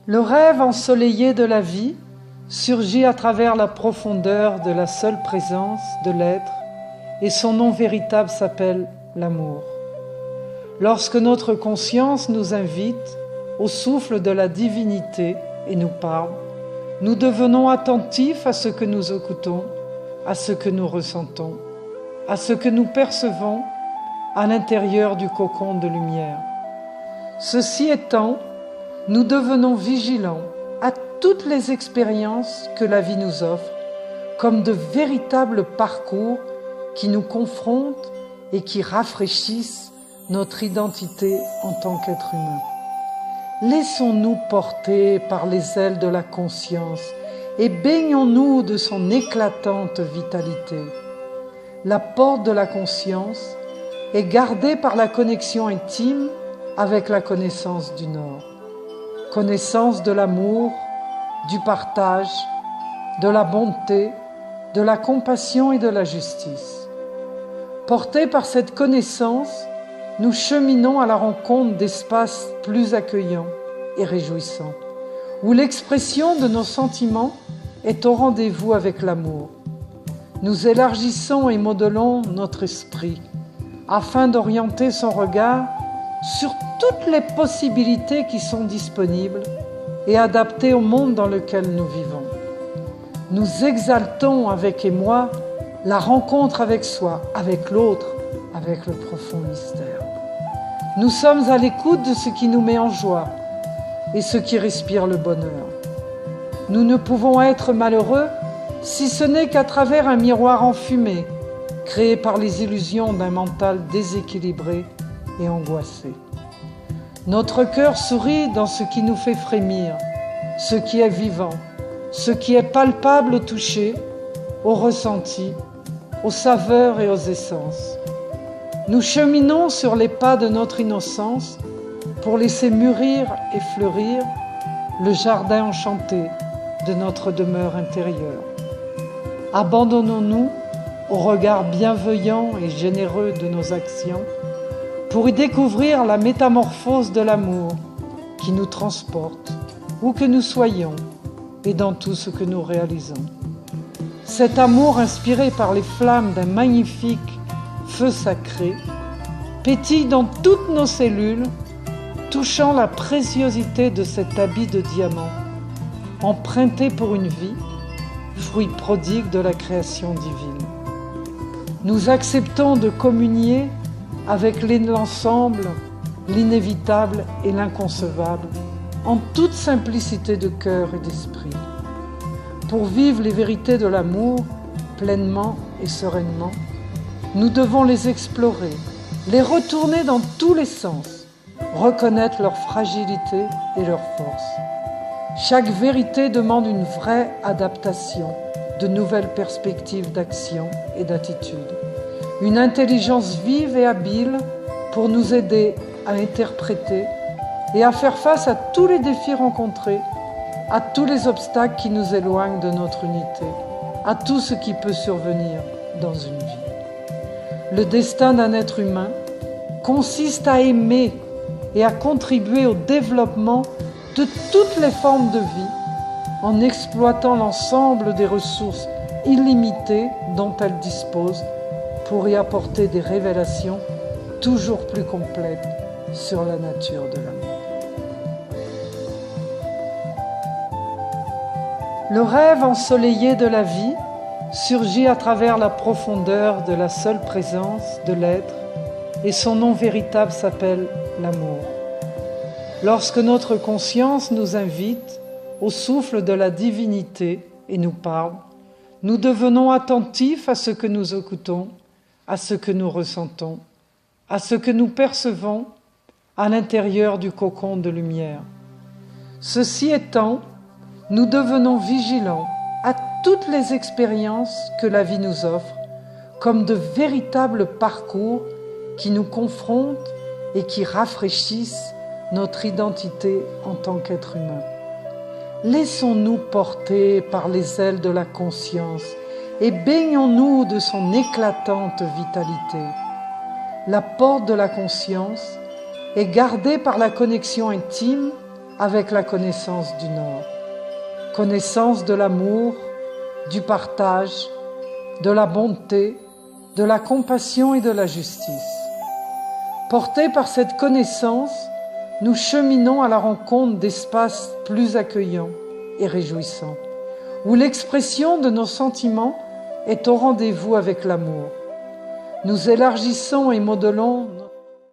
Le rêve ensoleillé de la vie surgit à travers la profondeur de la seule présence de l'être et son nom véritable s'appelle l'amour. Lorsque notre conscience nous invite au souffle de la divinité et nous parle, nous devenons attentifs à ce que nous écoutons, à ce que nous ressentons, à ce que nous percevons à l'intérieur du cocon de lumière. Ceci étant, nous devenons vigilants à toutes les expériences que la vie nous offre, comme de véritables parcours qui nous confrontent et qui rafraîchissent notre identité en tant qu'être humain. Laissons-nous porter par les ailes de la conscience et baignons-nous de son éclatante vitalité. La porte de la conscience est gardée par la connexion intime avec la connaissance du Nord. Connaissance de l'amour, du partage, de la bonté, de la compassion et de la justice. Portés par cette connaissance, nous cheminons à la rencontre d'espaces plus accueillants et réjouissants, où l'expression de nos sentiments est au rendez-vous avec l'amour. Nous élargissons et modelons notre esprit afin d'orienter son regard sur toutes les possibilités qui sont disponibles et adaptées au monde dans lequel nous vivons. Nous exaltons avec émoi la rencontre avec soi, avec l'autre, avec le profond mystère. Nous sommes à l'écoute de ce qui nous met en joie et ce qui respire le bonheur. Nous ne pouvons être malheureux si ce n'est qu'à travers un miroir enfumé, créé par les illusions d'un mental déséquilibré et angoissé. Notre cœur sourit dans ce qui nous fait frémir, ce qui est vivant, ce qui est palpable au toucher, au ressenti, aux saveurs et aux essences. Nous cheminons sur les pas de notre innocence pour laisser mûrir et fleurir le jardin enchanté de notre demeure intérieure. Abandonnons-nous au regard bienveillant et généreux de nos actions pour y découvrir la métamorphose de l'amour qui nous transporte, où que nous soyons et dans tout ce que nous réalisons. Cet amour inspiré par les flammes d'un magnifique feu sacré pétille dans toutes nos cellules, touchant la préciosité de cet habit de diamant, emprunté pour une vie, fruit prodigue de la création divine. Nous acceptons de communier avec l'ensemble, l'inévitable et l'inconcevable, en toute simplicité de cœur et d'esprit. Pour vivre les vérités de l'amour pleinement et sereinement, nous devons les explorer, les retourner dans tous les sens, reconnaître leur fragilité et leur force. Chaque vérité demande une vraie adaptation, de nouvelles perspectives d'action et d'attitude. Une intelligence vive et habile pour nous aider à interpréter et à faire face à tous les défis rencontrés, à tous les obstacles qui nous éloignent de notre unité, à tout ce qui peut survenir dans une vie. Le destin d'un être humain consiste à aimer et à contribuer au développement de toutes les formes de vie en exploitant l'ensemble des ressources illimitées dont elle dispose pour y apporter des révélations toujours plus complètes sur la nature de l'amour. Le rêve ensoleillé de la vie surgit à travers la profondeur de la seule présence de l'être et son nom véritable s'appelle l'amour. Lorsque notre conscience nous invite au souffle de la divinité et nous parle, nous devenons attentifs à ce que nous écoutons, à ce que nous ressentons, à ce que nous percevons à l'intérieur du cocon de lumière. Ceci étant, nous devenons vigilants à toutes les expériences que la vie nous offre, comme de véritables parcours qui nous confrontent et qui rafraîchissent notre identité en tant qu'être humain. Laissons-nous porter par les ailes de la conscience et baignons-nous de son éclatante vitalité. La porte de la conscience est gardée par la connexion intime avec la connaissance du Nord. Connaissance de l'amour, du partage, de la bonté, de la compassion et de la justice. Portés par cette connaissance, nous cheminons à la rencontre d'espaces plus accueillants et réjouissants, où l'expression de nos sentiments est au rendez-vous avec l'amour. Nous élargissons et modelons